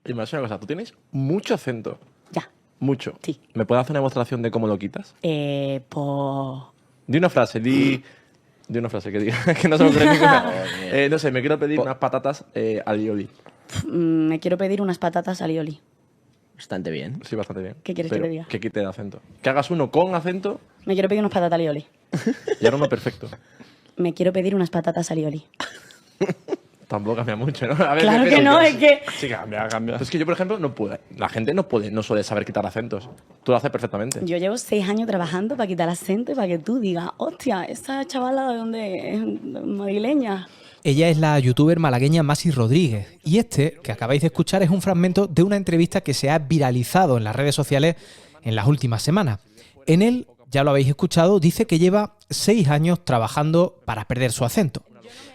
Y me hace una cosa, tú tienes mucho acento. Ya. Mucho. Sí. ¿Me puedes hacer una demostración de cómo lo quitas? Pues... Di una frase, di una frase que diga, que no se me ocurre ninguna. No sé, me quiero pedir unas patatas alioli. me quiero pedir unas patatas alioli. Bastante bien. Sí, bastante bien. ¿Qué quieres que Pero te diga? que quite el acento. Que hagas uno con acento Me quiero pedir unas patatas alioli. y ahora uno perfecto. Me quiero pedir unas patatas alioli. Tampoco cambia mucho, ¿no? A ver, Claro depende. que no, es que... Sí, cambia. Es que yo, por ejemplo, no puedo. La gente no suele saber quitar acentos. Tú lo haces perfectamente. Yo llevo 6 años trabajando para quitar acento y para que tú digas, hostia, esa chavala de dónde es, madrileña. Ella es la youtuber malagueña Masi Rodríguez y este que acabáis de escuchar es un fragmento de una entrevista que se ha viralizado en las redes sociales en las últimas semanas. En él, ya lo habéis escuchado, dice que lleva 6 años trabajando para perder su acento.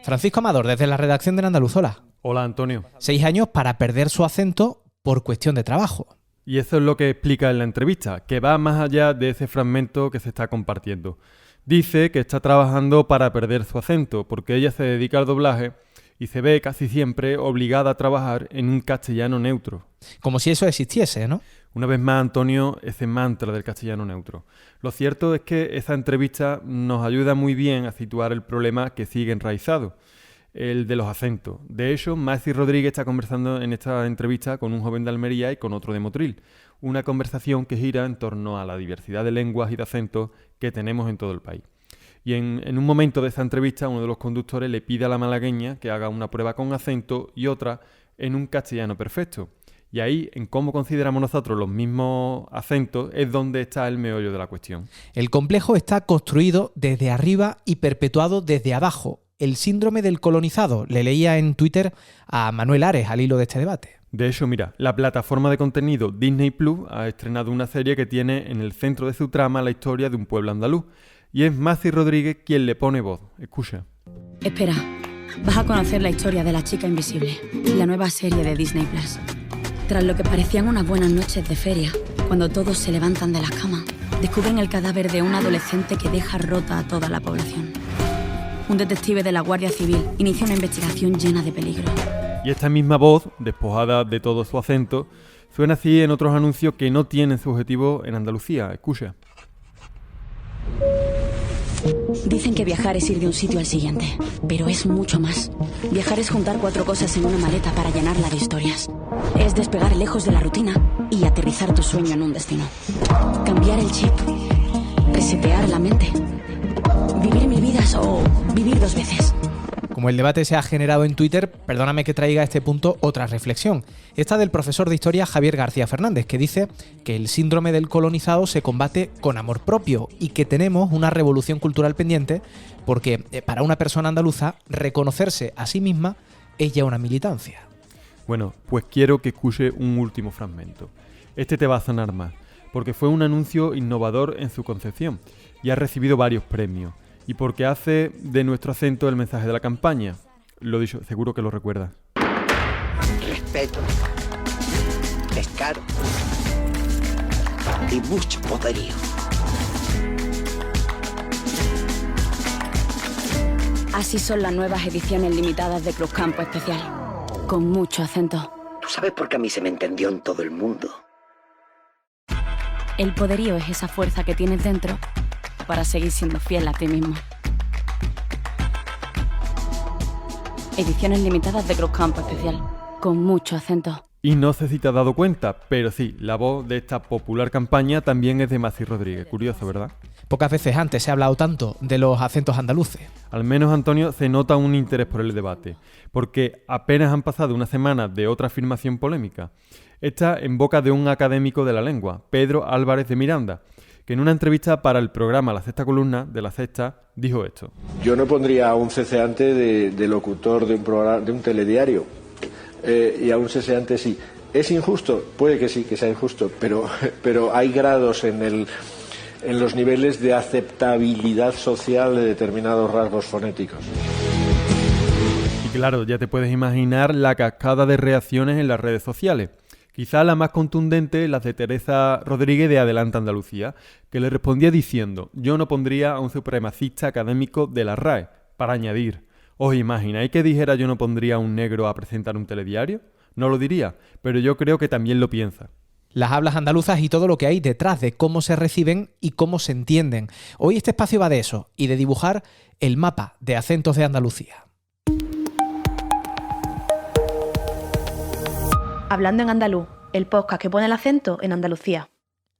Francisco Amador, desde la redacción de Andaluzola. Hola, Antonio. 6 años para perder su acento por cuestión de trabajo. Y eso es lo que explica en la entrevista, que va más allá de ese fragmento que se está compartiendo. Dice que está trabajando para perder su acento, porque ella se dedica al doblaje y se ve casi siempre obligada a trabajar en un castellano neutro. Como si eso existiese, ¿no? Una vez más, Antonio, ese mantra del castellano neutro. Lo cierto es que esa entrevista nos ayuda muy bien a situar el problema que sigue enraizado, el de los acentos. De hecho, Masi Rodríguez está conversando en esta entrevista con un joven de Almería y con otro de Motril. Una conversación que gira en torno a la diversidad de lenguas y de acentos que tenemos en todo el país. Y en un momento de esa entrevista, uno de los conductores le pide a la malagueña que haga una prueba con acento y otra en un castellano perfecto. Y ahí, en cómo consideramos nosotros los mismos acentos, es donde está el meollo de la cuestión. El complejo está construido desde arriba y perpetuado desde abajo. El síndrome del colonizado, le leía en Twitter a Manuel Ares al hilo de este debate. De hecho, mira, la plataforma de contenido Disney Plus ha estrenado una serie que tiene en el centro de su trama la historia de un pueblo andaluz. Y es Masi Rodríguez quien le pone voz. Escucha. Espera, vas a conocer la historia de La chica invisible, la nueva serie de Disney Plus. Tras lo que parecían unas buenas noches de feria, cuando todos se levantan de las camas, descubren el cadáver de un adolescente que deja rota a toda la población. Un detective de la Guardia Civil inicia una investigación llena de peligro. Y esta misma voz, despojada de todo su acento, suena así en otros anuncios que no tienen su objetivo en Andalucía. Escucha. Dicen que viajar es ir de un sitio al siguiente, pero es mucho más. Viajar es juntar 4 cosas en una maleta para llenarla de historias. Es despegar lejos de la rutina y aterrizar tu sueño en un destino. Cambiar el chip, resetear la mente, vivir 1000 vidas o vivir 2 veces. Como el debate se ha generado en Twitter, perdóname que traiga a este punto otra reflexión. Esta del profesor de historia Javier García Fernández, que dice que el síndrome del colonizado se combate con amor propio y que tenemos una revolución cultural pendiente porque para una persona andaluza reconocerse a sí misma es ya una militancia. Bueno, pues quiero que escuche un último fragmento. Este te va a sonar más, porque fue un anuncio innovador en su concepción y ha recibido varios premios. Y porque hace de nuestro acento el mensaje de la campaña. Lo dicho, seguro que lo recuerdas. Respeto, descaro y mucho poderío. Así son las nuevas ediciones limitadas de Cruzcampo Especial, con mucho acento. ¿Tú sabes por qué a mí se me entendió en todo el mundo? El poderío es esa fuerza que tienes dentro para seguir siendo fiel a ti mismo. Ediciones limitadas de Cruzcampo Especial, con mucho acento. Y no sé si te has dado cuenta, pero sí, la voz de esta popular campaña también es de Masi Rodríguez. Curioso, ¿verdad? Pocas veces antes se ha hablado tanto de los acentos andaluces. Al menos, Antonio, se nota un interés por el debate, porque apenas han pasado una semana de otra afirmación polémica. Esta en boca de un académico de la lengua, Pedro Álvarez de Miranda, que en una entrevista para el programa La Sexta Columna de La Sexta dijo esto. Yo no pondría a un ceceante de locutor de un telediario y a un ceseante sí. ¿Es injusto? Puede que sí, que sea injusto, pero hay grados en los niveles de aceptabilidad social de determinados rasgos fonéticos. Y claro, ya te puedes imaginar la cascada de reacciones en las redes sociales. Quizá la más contundente, la de Teresa Rodríguez de Adelante Andalucía, que le respondía diciendo: yo no pondría a un supremacista académico de la RAE, para añadir: ¿os imagináis que dijera yo no pondría a un negro a presentar un telediario? No lo diría, pero yo creo que también lo piensa. Las hablas andaluzas y todo lo que hay detrás de cómo se reciben y cómo se entienden. Hoy este espacio va de eso y de dibujar el mapa de acentos de Andalucía. Hablando en andaluz, el podcast que pone el acento en Andalucía.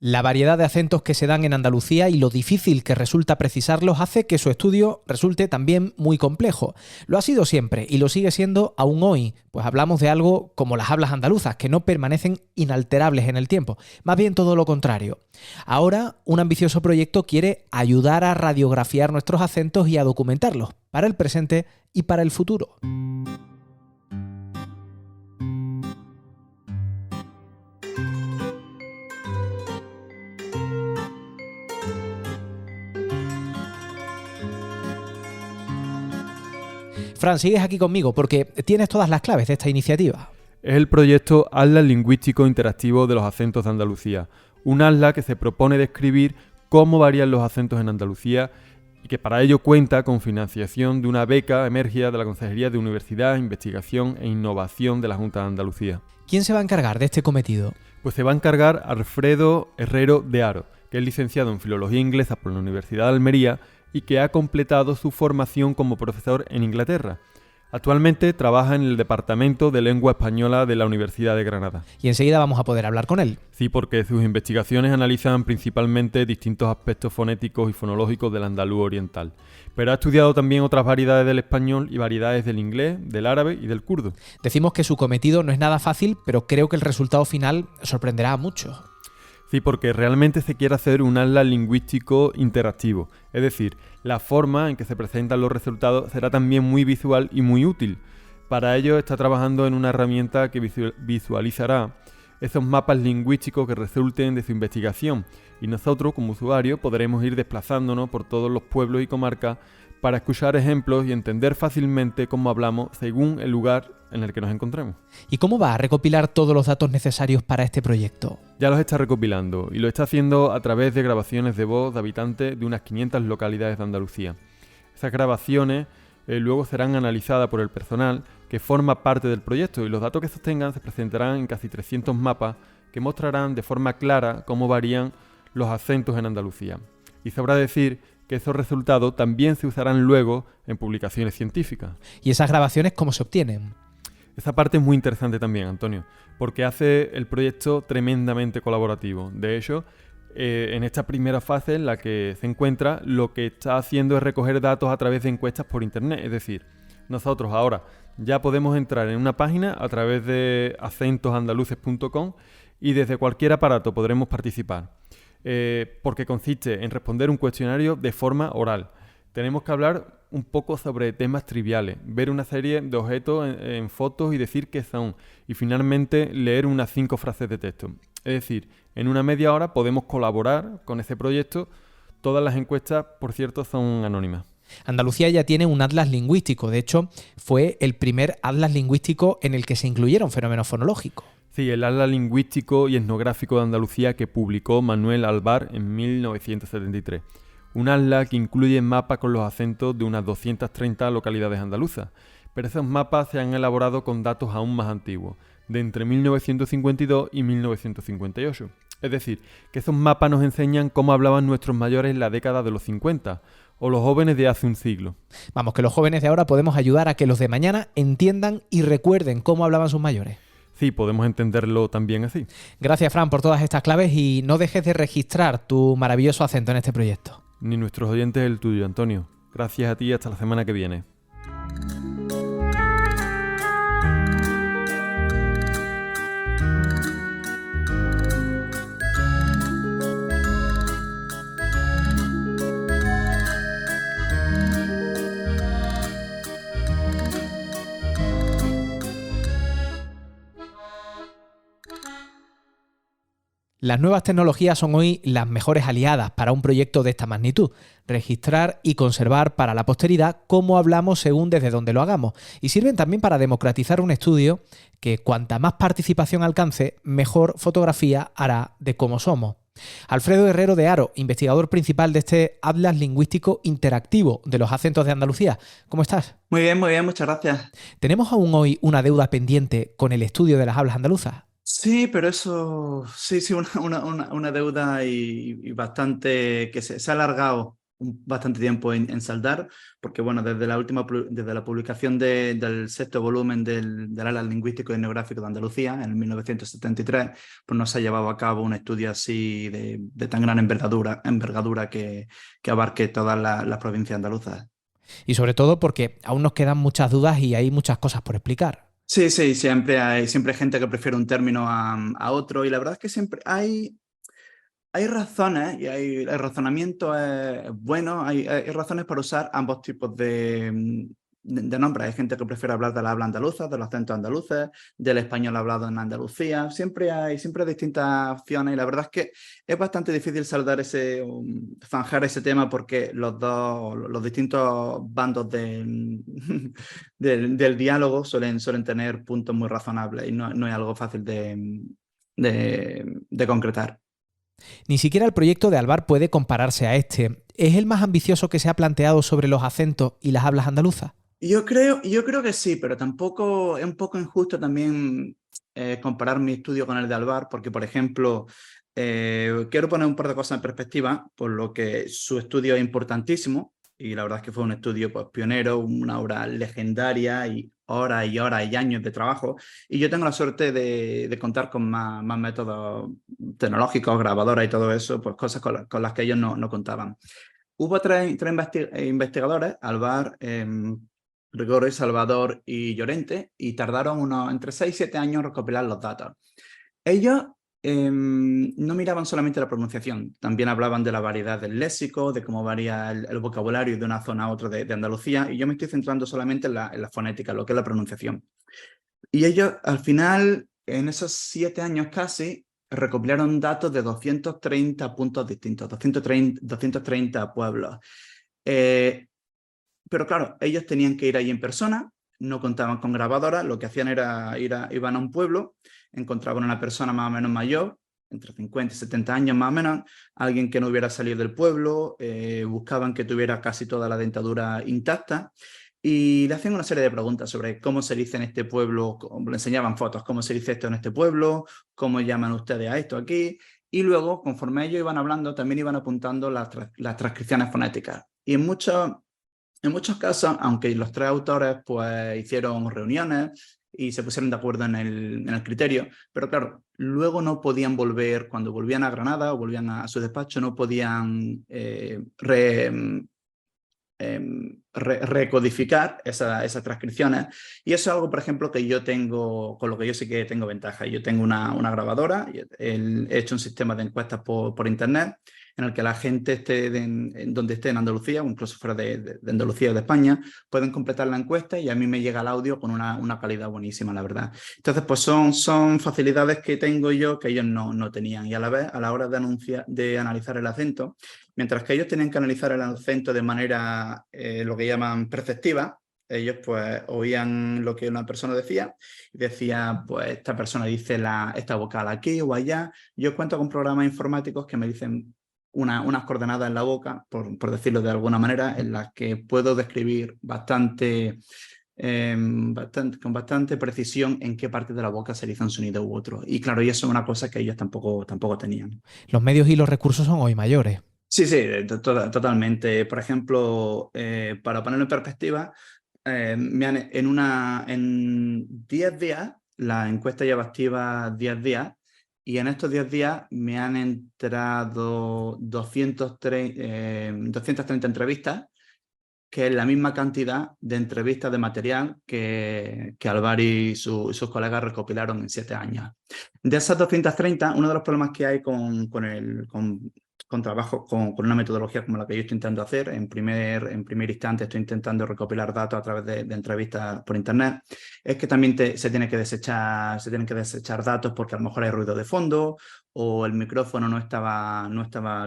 La variedad de acentos que se dan en Andalucía y lo difícil que resulta precisarlos hace que su estudio resulte también muy complejo. Lo ha sido siempre y lo sigue siendo aún hoy, pues hablamos de algo como las hablas andaluzas, que no permanecen inalterables en el tiempo, más bien todo lo contrario. Ahora, un ambicioso proyecto quiere ayudar a radiografiar nuestros acentos y a documentarlos, para el presente y para el futuro. Fran, sigues aquí conmigo porque tienes todas las claves de esta iniciativa. Es el proyecto Atlas Lingüístico Interactivo de los Acentos de Andalucía, un atlas que se propone describir cómo varían los acentos en Andalucía y que para ello cuenta con financiación de una beca emergida de la Consejería de Universidad, Investigación e Innovación de la Junta de Andalucía. ¿Quién se va a encargar de este cometido? Pues se va a encargar Alfredo Herrero de Haro, que es licenciado en Filología Inglesa por la Universidad de Almería y que ha completado su formación como profesor en Inglaterra. Actualmente trabaja en el Departamento de Lengua Española de la Universidad de Granada. Y enseguida vamos a poder hablar con él. Sí, porque sus investigaciones analizan principalmente distintos aspectos fonéticos y fonológicos del andaluz oriental. Pero ha estudiado también otras variedades del español y variedades del inglés, del árabe y del kurdo. Decimos que su cometido no es nada fácil, pero creo que el resultado final sorprenderá a muchos. Sí, porque realmente se quiere hacer un atlas lingüístico interactivo. Es decir, la forma en que se presentan los resultados será también muy visual y muy útil. Para ello está trabajando en una herramienta que visualizará esos mapas lingüísticos que resulten de su investigación. Y nosotros, como usuarios, podremos ir desplazándonos por todos los pueblos y comarcas para escuchar ejemplos y entender fácilmente cómo hablamos según el lugar en el que nos encontremos. ¿Y cómo va a recopilar todos los datos necesarios para este proyecto? Ya los está recopilando y lo está haciendo a través de grabaciones de voz de habitantes de unas 500 localidades de Andalucía. Esas grabaciones luego serán analizadas por el personal que forma parte del proyecto y los datos que se obtengan se presentarán en casi 300 mapas que mostrarán de forma clara cómo varían los acentos en Andalucía. Y sobra decir que esos resultados también se usarán luego en publicaciones científicas. ¿Y esas grabaciones cómo se obtienen? Esa parte es muy interesante también, Antonio, porque hace el proyecto tremendamente colaborativo. De hecho, en esta primera fase en la que se encuentra, lo que está haciendo es recoger datos a través de encuestas por internet. Es decir, nosotros ahora ya podemos entrar en una página a través de acentosandaluces.com y desde cualquier aparato podremos participar. Porque consiste en responder un cuestionario de forma oral. Tenemos que hablar un poco sobre temas triviales, ver una serie de objetos en fotos y decir qué son, y finalmente leer unas 5 frases de texto. Es decir, en una media hora podemos colaborar con ese proyecto. Todas las encuestas, por cierto, son anónimas. Andalucía ya tiene un atlas lingüístico, de hecho, fue el primer atlas lingüístico en el que se incluyeron fenómenos fonológicos. Sí, el Atlas Lingüístico y Etnográfico de Andalucía que publicó Manuel Alvar en 1973. Un atlas que incluye mapas con los acentos de unas 230 localidades andaluzas, pero esos mapas se han elaborado con datos aún más antiguos, de entre 1952 y 1958. Es decir, que esos mapas nos enseñan cómo hablaban nuestros mayores en la década de los 50, o los jóvenes de hace un siglo. Vamos, que los jóvenes de ahora podemos ayudar a que los de mañana entiendan y recuerden cómo hablaban sus mayores. Sí, podemos entenderlo también así. Gracias, Fran, por todas estas claves y no dejes de registrar tu maravilloso acento en este proyecto. Ni nuestros oyentes el tuyo, Antonio. Gracias a ti y hasta la semana que viene. Las nuevas tecnologías son hoy las mejores aliadas para un proyecto de esta magnitud. Registrar y conservar para la posteridad cómo hablamos según desde donde lo hagamos. Y sirven también para democratizar un estudio que cuanta más participación alcance, mejor fotografía hará de cómo somos. Alfredo Herrero de Haro, investigador principal de este Atlas Lingüístico Interactivo de los acentos de Andalucía. ¿Cómo estás? Muy bien, muchas gracias. ¿Tenemos aún hoy una deuda pendiente con el estudio de las hablas andaluzas? Sí, pero eso, sí, una deuda y bastante, que se ha alargado bastante tiempo en saldar, porque bueno, desde la publicación del sexto volumen del Atlas Lingüístico y Etnográfico de Andalucía, en 1973, pues no se ha llevado a cabo un estudio así de tan gran envergadura que abarque todas las provincias andaluzas. Y sobre todo porque aún nos quedan muchas dudas y hay muchas cosas por explicar. Sí, siempre hay gente que prefiere un término a otro, y la verdad es que siempre hay razones y el razonamiento es bueno, hay razones para usar ambos tipos de nombres. Hay gente que prefiere hablar de la habla andaluza, de los acentos andaluces, del español hablado en Andalucía. Siempre hay distintas opciones, y la verdad es que es bastante difícil zanjar ese tema, porque los distintos bandos del diálogo suelen tener puntos muy razonables, y no es algo fácil de concretar. Ni siquiera el proyecto de Alvar puede compararse a este. ¿Es el más ambicioso que se ha planteado sobre los acentos y las hablas andaluzas? Yo creo que sí, pero tampoco es un poco injusto también comparar mi estudio con el de Alvar, porque, por ejemplo, quiero poner un par de cosas en perspectiva, por lo que su estudio es importantísimo, y la verdad es que fue un estudio, pues, pionero, una obra legendaria, y horas y horas y años de trabajo. Y yo tengo la suerte de contar con más métodos tecnológicos, grabadoras y todo eso, pues cosas con las que ellos no contaban. Hubo tres investigadores, Alvar, Rigori, Salvador y Llorente, y tardaron entre 6 y 7 años en recopilar los datos. Ellos no miraban solamente la pronunciación, también hablaban de la variedad del léxico, de cómo varía el vocabulario de una zona a otra de Andalucía, y yo me estoy centrando solamente en la fonética, lo que es la pronunciación. Y ellos, al final, en esos 7 años casi, recopilaron datos de 230 puntos distintos, 230 pueblos. Pero claro, ellos tenían que ir ahí en persona, no contaban con grabadoras, lo que hacían era iban a un pueblo, encontraban a una persona más o menos mayor, entre 50 y 70 años más o menos, alguien que no hubiera salido del pueblo, buscaban que tuviera casi toda la dentadura intacta, y le hacían una serie de preguntas sobre cómo se dice en este pueblo, le enseñaban fotos, cómo se dice esto en este pueblo, cómo llaman ustedes a esto aquí, y luego, conforme ellos iban hablando, también iban apuntando las transcripciones fonéticas. Y en muchos casos, aunque los tres autores pues hicieron reuniones y se pusieron de acuerdo en el criterio, pero claro, luego no podían volver, cuando volvían a Granada o volvían a su despacho, no podían recodificar esas transcripciones, y eso es algo, por ejemplo, que yo tengo, con lo que yo sí que tengo ventaja. Yo tengo una grabadora, he hecho un sistema de encuestas por internet, en el que la gente esté donde esté en Andalucía, o incluso fuera de Andalucía o de España, pueden completar la encuesta, y a mí me llega el audio con una calidad buenísima, la verdad. Entonces, pues son facilidades que tengo yo que ellos no tenían, y a la vez, a la hora de analizar el acento, mientras que ellos tenían que analizar el acento de manera, lo que llaman perceptiva, ellos pues oían lo que una persona decía y decía, pues esta persona dice esta vocal aquí o allá. Yo cuento con programas informáticos que me dicen unas coordenadas en la boca, por decirlo de alguna manera, en las que puedo describir con bastante precisión en qué parte de la boca se dice un sonido u otro. Y claro, y eso es una cosa que ellos tampoco tenían. Los medios y los recursos son hoy mayores. Sí, totalmente. Por ejemplo, para ponerlo en perspectiva, en 10 días, la encuesta lleva activa 10 días, y en estos 10 días me han entrado 230 entrevistas, que es la misma cantidad de entrevistas de material que Alvar y sus colegas recopilaron en 7 años. De esas 230, uno de los problemas que hay con trabajo con una metodología como la que yo estoy intentando hacer, en primer instante estoy intentando recopilar datos a través de entrevistas por internet, es que también se tienen que desechar datos porque a lo mejor hay ruido de fondo, o el micrófono no estaba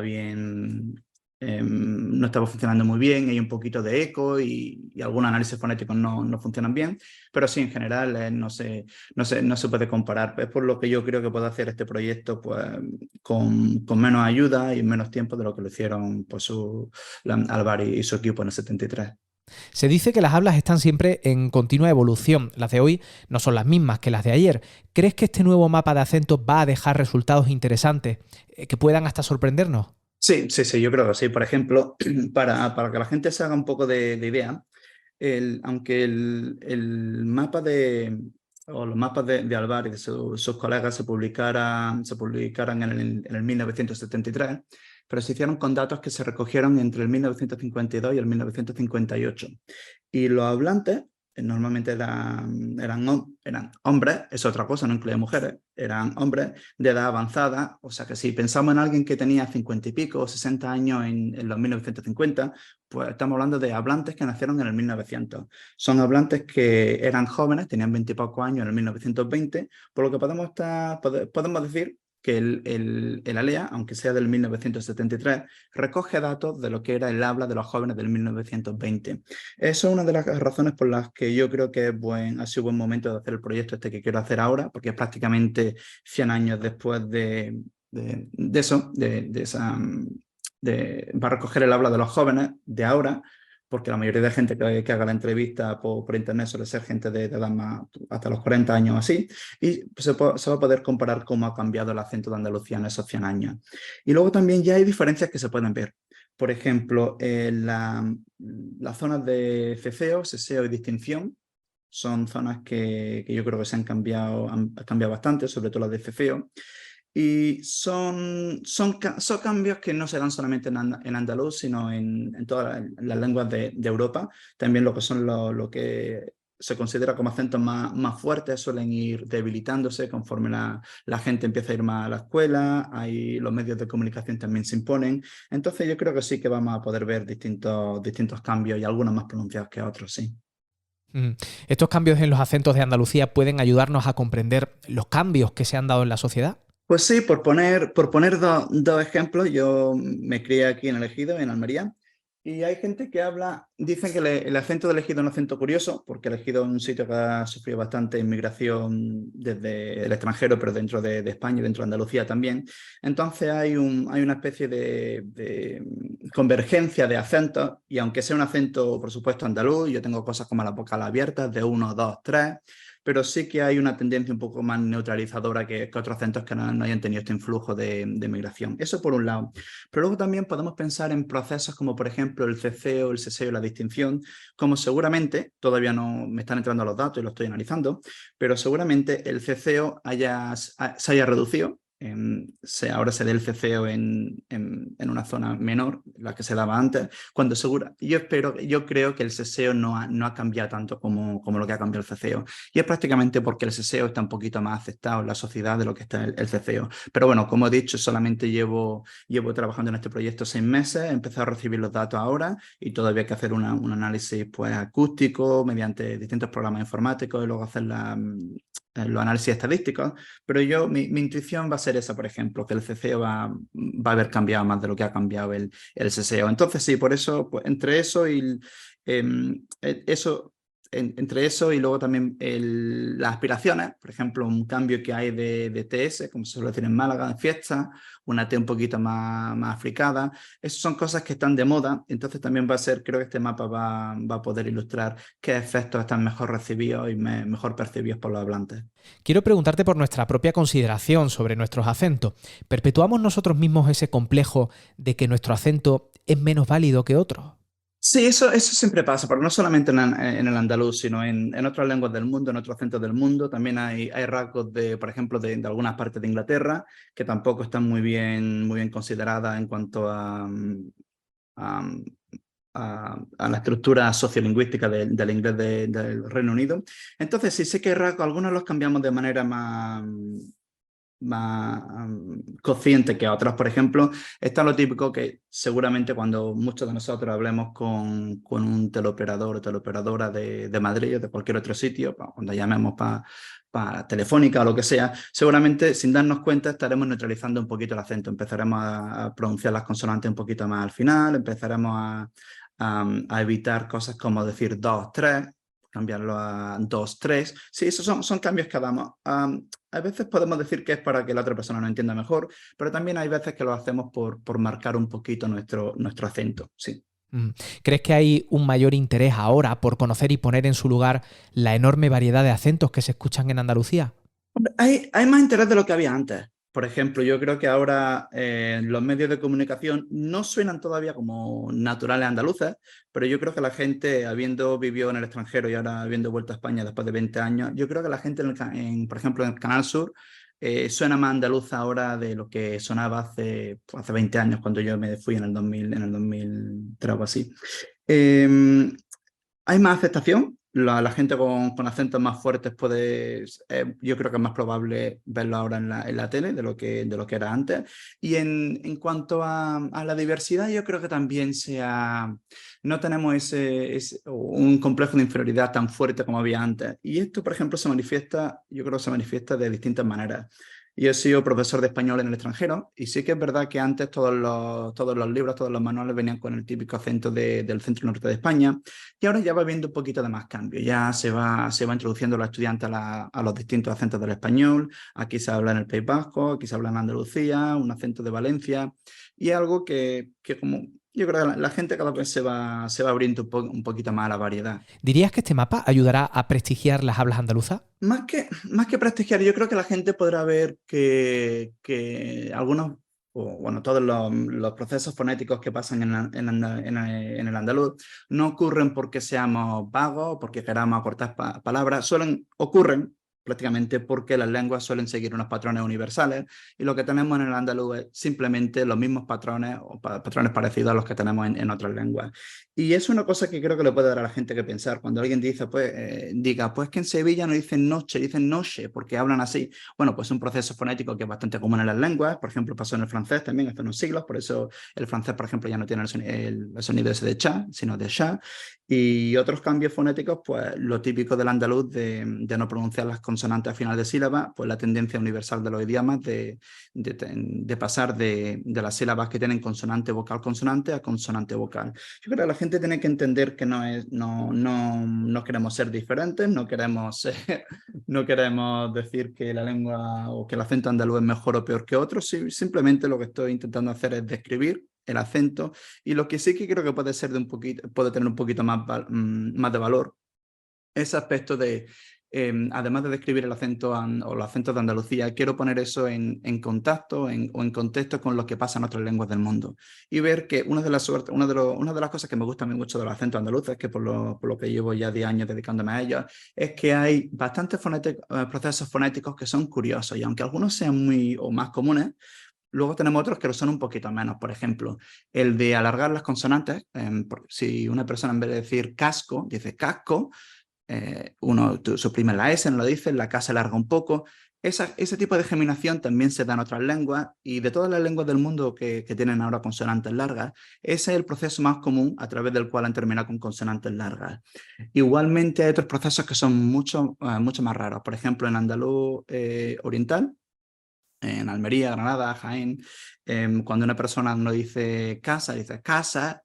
bien no estaba funcionando muy bien, hay un poquito de eco y algunos análisis fonéticos no funcionan bien, pero sí, en general no se puede comparar. Es por lo que yo creo que puedo hacer este proyecto pues, con menos ayuda y en menos tiempo de lo que lo hicieron pues, Álvar y su equipo en el 73. Se dice que las hablas están siempre en continua evolución. Las de hoy no son las mismas que las de ayer. ¿Crees que este nuevo mapa de acentos va a dejar resultados interesantes que puedan hasta sorprendernos? Sí, yo creo que sí. Por ejemplo, para que la gente se haga un poco de idea, aunque el mapa o los mapas de Álvar y de sus colegas se publicaran en el 1973, pero se hicieron con datos que se recogieron entre el 1952 y el 1958. Y los hablantes normalmente eran hombres, es otra cosa, no incluye mujeres, eran hombres de edad avanzada, o sea que si pensamos en alguien que tenía 50 y pico o 60 años en los 1950, pues estamos hablando de hablantes que nacieron en el 1900. Son hablantes que eran jóvenes, tenían 20 y pocos años en el 1920, por lo que podemos decir que el ALEA, aunque sea del 1973, recoge datos de lo que era el habla de los jóvenes del 1920. Eso es una de las razones por las que yo creo que ha sido buen momento de hacer el proyecto este que quiero hacer ahora, porque es prácticamente 100 años después de eso, va a recoger el habla de los jóvenes de ahora, porque la mayoría de gente que haga la entrevista por internet suele ser gente de edad más hasta los 40 años así, y se va a poder comparar cómo ha cambiado el acento de Andalucía en esos 100 años. Y luego también ya hay diferencias que se pueden ver. Por ejemplo, las zonas de ceceo, seseo y distinción son zonas que yo creo que han cambiado bastante, sobre todo las de ceceo. Y son cambios que no se dan solamente en andaluz, sino en todas las lenguas de Europa. También lo que son lo que se considera como acentos más fuertes suelen ir debilitándose conforme la gente empieza a ir más a la escuela, los medios de comunicación también se imponen. Entonces yo creo que sí que vamos a poder ver distintos cambios y algunos más pronunciados que otros, sí. ¿Estos cambios en los acentos de Andalucía pueden ayudarnos a comprender los cambios que se han dado en la sociedad? Pues sí, por poner dos ejemplos, yo me crié aquí en El Ejido, en Almería, y hay gente que dicen que el acento del Ejido es un acento curioso, porque El Ejido es un sitio que ha sufrido bastante inmigración desde el extranjero, pero dentro de España y dentro de Andalucía también. Entonces hay una especie de convergencia de acentos, y aunque sea un acento, por supuesto, andaluz, yo tengo cosas como las vocales abiertas de 1, 2, 3, pero sí que hay una tendencia un poco más neutralizadora que otros acentos que no hayan tenido este influjo de migración. Eso por un lado. Pero luego también podemos pensar en procesos como, por ejemplo, el ceceo, el seseo y la distinción, como seguramente, todavía no me están entrando los datos y lo estoy analizando, pero seguramente el ceceo se haya reducido. Ahora se dé el ceceo en una zona menor, la que se daba antes, cuando yo creo que el seseo no ha cambiado tanto como lo que ha cambiado el ceceo. Y es prácticamente porque el seseo está un poquito más aceptado en la sociedad de lo que está el ceceo. Pero bueno, como he dicho, solamente llevo trabajando en este proyecto 6 meses, he empezado a recibir los datos ahora y todavía hay que hacer un análisis pues, acústico mediante distintos programas informáticos y luego hacer los análisis estadísticos, pero mi intuición va a ser esa, por ejemplo, que el ceceo va a haber cambiado más de lo que ha cambiado el seseo. Entonces sí, por eso, pues, entre eso y luego también las aspiraciones, por ejemplo, un cambio que hay de TS, como se suele decir en Málaga, en fiesta, una T un poquito más africada, esas son cosas que están de moda, entonces también creo que este mapa va a poder ilustrar qué efectos están mejor recibidos y mejor percibidos por los hablantes. Quiero preguntarte por nuestra propia consideración sobre nuestros acentos. ¿Perpetuamos nosotros mismos ese complejo de que nuestro acento es menos válido que otros? Sí, eso siempre pasa, pero no solamente en el andaluz, sino en otras lenguas del mundo, en otros acentos del mundo. También hay rasgos, por ejemplo, de algunas partes de Inglaterra, que tampoco están muy bien consideradas en cuanto a la estructura sociolingüística del inglés del Reino Unido. Entonces, sí sé que hay rasgos, algunos los cambiamos de manera más consciente que otros. Por ejemplo, está lo típico que seguramente cuando muchos de nosotros hablemos con un teleoperador o teleoperadora de Madrid o de cualquier otro sitio, cuando llamemos para Telefónica o lo que sea, seguramente sin darnos cuenta estaremos neutralizando un poquito el acento, empezaremos a pronunciar las consonantes un poquito más al final, empezaremos a evitar cosas como decir 2, 3, cambiarlo a 2, 3. Sí, esos son cambios que damos. A veces podemos decir que es para que la otra persona nos entienda mejor, pero también hay veces que lo hacemos por marcar un poquito nuestro acento, sí. ¿Crees que hay un mayor interés ahora por conocer y poner en su lugar la enorme variedad de acentos que se escuchan en Andalucía? Hay más interés de lo que había antes. Por ejemplo, yo creo que ahora los medios de comunicación no suenan todavía como naturales andaluces, pero yo creo que la gente, habiendo vivido en el extranjero y ahora habiendo vuelto a España después de 20 años, yo creo que la gente, por ejemplo, en el Canal Sur, suena más andaluza ahora de lo que sonaba hace 20 años, cuando yo me fui en el 2003 o así. Hay más aceptación. La gente con acentos más fuertes puede, yo creo que es más probable verlo ahora en la tele de lo que era antes. Y en cuanto a la diversidad, yo creo que también no tenemos un complejo de inferioridad tan fuerte como había antes. Y esto, por ejemplo, yo creo que se manifiesta de distintas maneras. Yo he sido profesor de español en el extranjero y sí que es verdad que antes todos los libros, todos los manuales venían con el típico acento del centro norte de España, y ahora ya va habiendo un poquito de más cambio. Ya se va introduciendo a los estudiantes a los distintos acentos del español. Aquí se habla en el País Vasco, aquí se habla en Andalucía, un acento de Valencia, y es algo que como yo creo que la gente cada vez se va abriendo un poquito más a la variedad. ¿Dirías que este mapa ayudará a prestigiar las hablas andaluzas? Más que prestigiar, yo creo que la gente podrá ver que algunos, o bueno, todos los procesos fonéticos que pasan en el andaluz no ocurren porque seamos vagos, porque queramos acortar palabras, ocurren prácticamente porque las lenguas suelen seguir unos patrones universales, y lo que tenemos en el andaluz es simplemente los mismos patrones o patrones parecidos a los que tenemos en otras lenguas. Y es una cosa que creo que le puede dar a la gente que pensar. Cuando alguien dice, diga, pues que en Sevilla no dicen noche, dicen noche, porque hablan así. Bueno, pues es un proceso fonético que es bastante común en las lenguas. Por ejemplo, pasó en el francés también hace unos siglos, por eso el francés, por ejemplo, ya no tiene el sonido ese de cha, sino de sha. Y otros cambios fonéticos, pues lo típico del andaluz de no pronunciar las consonantes al final de sílaba, pues la tendencia universal de los idiomas de pasar de las sílabas que tienen consonante vocal consonante a consonante vocal. Yo creo que la gente tiene que entender que no queremos ser diferentes, no queremos decir que la lengua o que el acento andaluz es mejor o peor que otros. Simplemente lo que estoy intentando hacer es describir el acento, y lo que sí que creo que puede tener un poquito más de valor, ese aspecto de además de describir el acento o los acentos de Andalucía, quiero poner eso en contacto o en contexto con lo que pasa en otras lenguas del mundo, y ver que una de las cosas que me gusta a mí mucho de los acentos andaluces, que por lo que llevo ya 10 años dedicándome a ellos, es que hay bastantes procesos fonéticos que son curiosos, y aunque algunos sean más comunes, luego tenemos otros que lo son un poquito menos. Por ejemplo, el de alargar las consonantes. Si una persona en vez de decir casco, dice casco, tú suprimes la S, no lo dices, la K se alarga un poco. Ese tipo de geminación también se da en otras lenguas, y de todas las lenguas del mundo que tienen ahora consonantes largas, ese es el proceso más común a través del cual han terminado con consonantes largas. Igualmente hay otros procesos que son mucho más raros. Por ejemplo, en andaluz oriental, en Almería, Granada, Jaén, cuando una persona no dice casa, dice casa,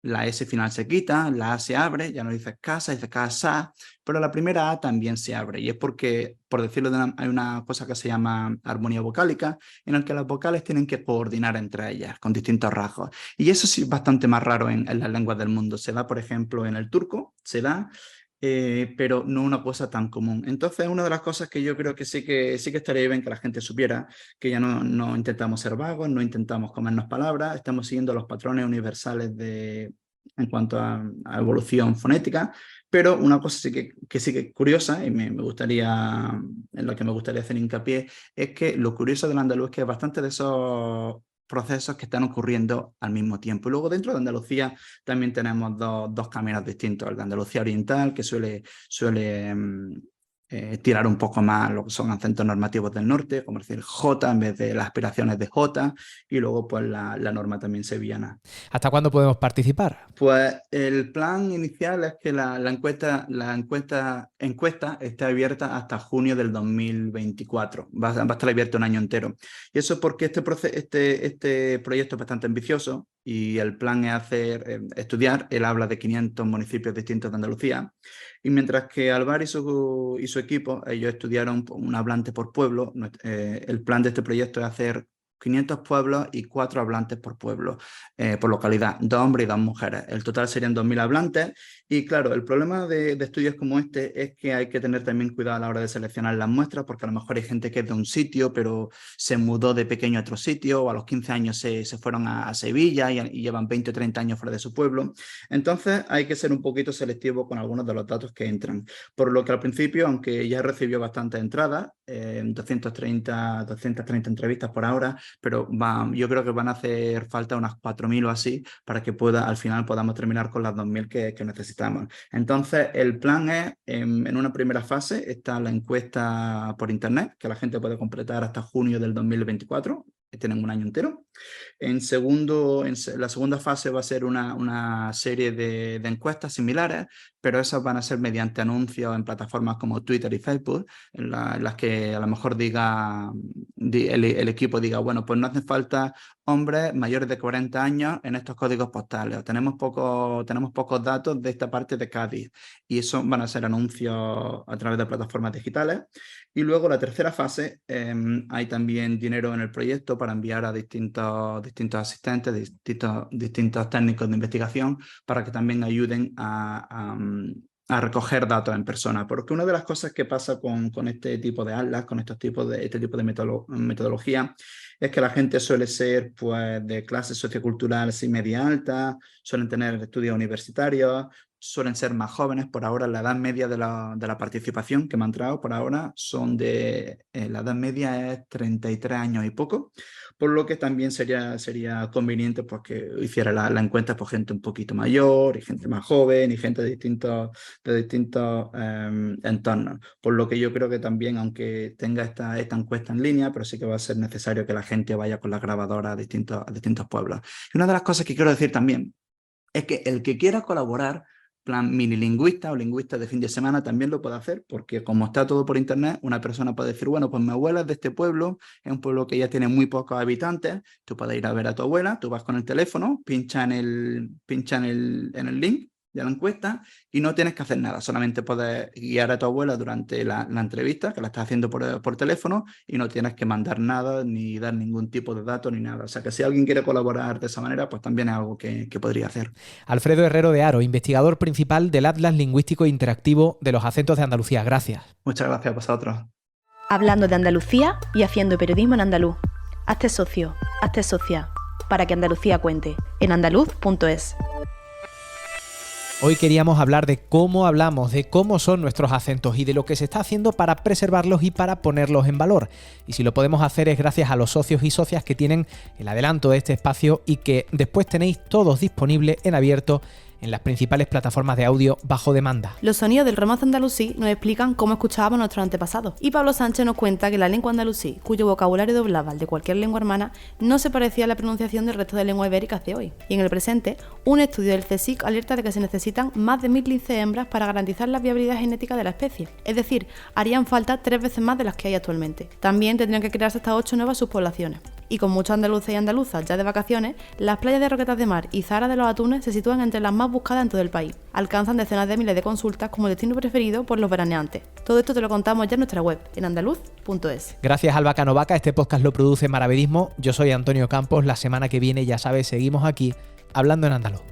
la S final se quita, la A se abre, ya no dice casa, dice casa, pero la primera A también se abre, y es porque, por decirlo hay una cosa que se llama armonía vocálica, en la que las vocales tienen que coordinar entre ellas, con distintos rasgos. Y eso sí es bastante más raro en las lenguas del mundo. Se da, por ejemplo, en el turco, se da, pero no una cosa tan común. Entonces, una de las cosas que yo creo que sí que estaría bien que la gente supiera, que ya no intentamos ser vagos, no intentamos comernos palabras, estamos siguiendo los patrones universales en cuanto a evolución fonética, pero una cosa que sí que es curiosa, y en la que me gustaría hacer hincapié, es que lo curioso del andaluz es que bastante de esos procesos que están ocurriendo al mismo tiempo. Y luego dentro de Andalucía también tenemos dos caminos distintos. El de Andalucía oriental, que suele tirar un poco más lo que son acentos normativos del norte, como decir J en vez de las aspiraciones de J, y luego pues la norma también sevillana. ¿Hasta cuándo podemos participar? Pues el plan inicial es que la encuesta esté abierta hasta junio del 2024. Va a estar abierta un año entero. Y eso porque este proyecto es bastante ambicioso y el plan es estudiar. Él habla de 500 municipios distintos de Andalucía. Y mientras que Álvaro y su equipo, ellos estudiaron un hablante por pueblo, el plan de este proyecto es hacer 500 pueblos y 4 hablantes por pueblo, por localidad, 2 hombres y 2 mujeres. El total serían 2.000 hablantes. Y claro, el problema de estudios como este es que hay que tener también cuidado a la hora de seleccionar las muestras, porque a lo mejor hay gente que es de un sitio, pero se mudó de pequeño a otro sitio, o a los 15 años se fueron a Sevilla y llevan 20 o 30 años fuera de su pueblo. Entonces hay que ser un poquito selectivo con algunos de los datos que entran. Por lo que al principio, aunque ya recibió bastantes entradas, 230 entrevistas por ahora, pero yo creo que van a hacer falta unas 4.000 o así para que al final podamos terminar con las 2.000 que necesitamos. Entonces, el plan es, en una primera fase, está la encuesta por internet, que la gente puede completar hasta junio del 2024, tienen un año entero. En la segunda fase va a ser una serie de encuestas similares, pero esas van a ser mediante anuncios en plataformas como Twitter y Facebook, en las que a lo mejor el equipo diga, bueno, pues no hacen falta hombres mayores de 40 años en estos códigos postales, o tenemos pocos datos de esta parte de Cádiz, y eso van a ser anuncios a través de plataformas digitales. Y luego la tercera fase, hay también dinero en el proyecto para enviar a distintos asistentes, distintos técnicos de investigación, para que también ayuden a recoger datos en persona. Porque una de las cosas que pasa con este tipo de atlas, con este tipo de metodología, es que la gente suele ser pues, de clase sociocultural así media alta, suelen tener estudios universitarios, suelen ser más jóvenes. Por ahora la edad media de la participación que me han entrado por ahora la edad media es 33 años y poco, por lo que también sería conveniente pues, que hiciera la encuesta por gente un poquito mayor y gente más joven y gente de distintos entornos, por lo que yo creo que también, aunque tenga esta encuesta en línea, pero sí que va a ser necesario que la gente vaya con las grabadoras a distintos pueblos. Y una de las cosas que quiero decir también es que el que quiera colaborar, plan minilingüista o lingüista de fin de semana, también lo puede hacer, porque como está todo por internet, una persona puede decir, bueno, pues mi abuela es de este pueblo, es un pueblo que ya tiene muy pocos habitantes, tú puedes ir a ver a tu abuela, tú vas con el teléfono, pincha en el link de la encuesta y no tienes que hacer nada, solamente puedes guiar a tu abuela durante la entrevista, que la estás haciendo por teléfono, y no tienes que mandar nada, ni dar ningún tipo de datos, ni nada. O sea que si alguien quiere colaborar de esa manera, pues también es algo que podría hacer. Alfredo Herrero de Haro, investigador principal del Atlas Lingüístico Interactivo de los Acentos de Andalucía. Gracias. Muchas gracias a vosotros. Hablando de Andalucía y haciendo periodismo en andaluz. Hazte socio, hazte socia, para que Andalucía cuente, en andaluz.es. Hoy queríamos hablar de cómo hablamos, de cómo son nuestros acentos y de lo que se está haciendo para preservarlos y para ponerlos en valor. Y si lo podemos hacer es gracias a los socios y socias que tienen el adelanto de este espacio y que después tenéis todos disponibles en abierto en las principales plataformas de audio bajo demanda. Los sonidos del romance andalusí nos explican cómo escuchábamos a nuestros antepasados. Y Pablo Sánchez nos cuenta que la lengua andalusí, cuyo vocabulario doblaba al de cualquier lengua hermana, no se parecía a la pronunciación del resto de lenguas ibéricas de hoy. Y en el presente, un estudio del CSIC alerta de que se necesitan más de 1.000 linces hembras para garantizar la viabilidad genética de la especie. Es decir, harían falta 3 veces más de las que hay actualmente. También tendrían que crearse hasta 8 nuevas subpoblaciones. Y con muchos andaluces y andaluzas ya de vacaciones, las playas de Roquetas de Mar y Zahara de los Atunes se sitúan entre las más buscadas en todo el país. Alcanzan decenas de miles de consultas como destino preferido por los veraneantes. Todo esto te lo contamos ya en nuestra web, en andaluz.es. Gracias Alba Canovaca, este podcast lo produce Maravedismo. Yo soy Antonio Campos, la semana que viene ya sabes, seguimos aquí hablando en andaluz.